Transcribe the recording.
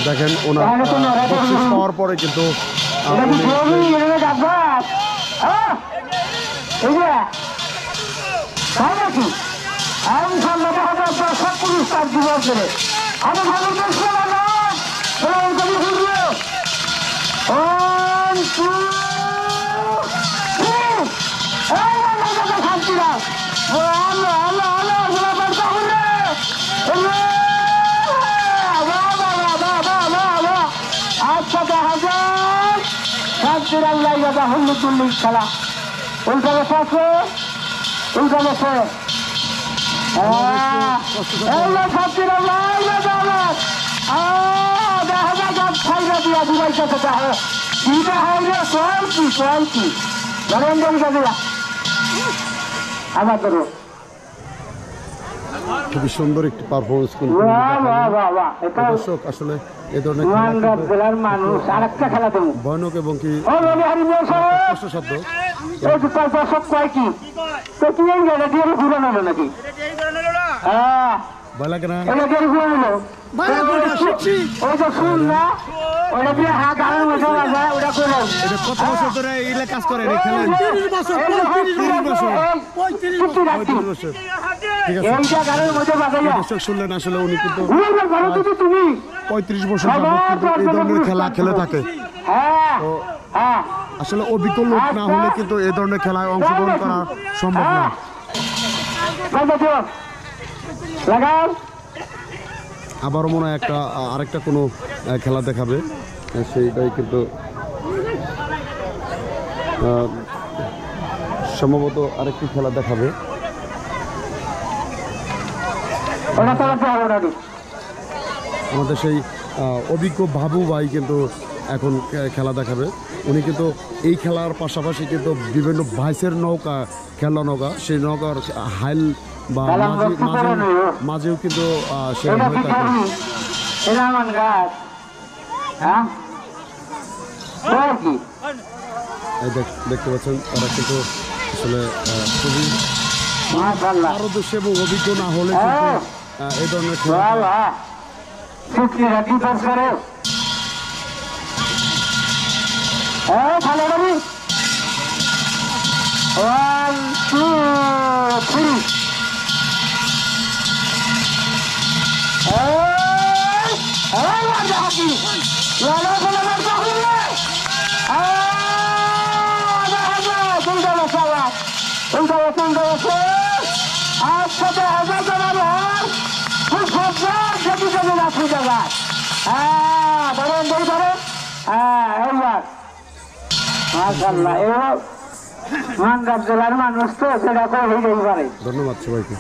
দেখেন ওনার পাওয়ার পরে কিন্তু হুল্লুতুল্লি খেলা উল্টা বসে আছে উল্টা বসে খুবই সুন্দর একটি পারফরমেন্স দর্শক আসলে এই ধরনের মানুষ আর একটা খেলা দেবো ভয়ানক এবং কি কষ্টসাধ্য দর্শক কয় কি তো কি ঘুরানো হলো নাকি হ্যাঁ ভয় লাগে না কত বছর ধরে এগুলা কাজ করে দর্শক শুনলেন আসলে উনি কিন্তু 35 বছর এই ধরনের খেলা খেলে থাকে আসলে অভিজ্ঞ লোক না হলে কিন্তু এই ধরনের খেলায় অংশগ্রহণ করা সম্ভব না আবারও মনে হয় আরেকটা কোনো খেলা দেখাবে সেইটাই কিন্তু সম্ভবত আরেকটি খেলা দেখাবে আমাদের সেই অভিজ্ঞ বাবু ভাই কিন্তু এখন খেলা দেখাবে উনি কিন্তু এই খেলার পাশাপাশি কিন্তু বিভিন্ন ভাইসের নৌকা খেলা নৌকা সেই নৌকার হাইল বা মাঝেও কিন্তু সে হয়ে থাকে দেখতে পাচ্ছেন তারা কিন্তু আসলে খুবই পারদর্শী এবং অভিজ্ঞ না হলে এই ধরনের খেলা মানগাঁও জেলার মানুষ তো সেটা করে হইতেই পারে ধন্যবাদ সবাইকে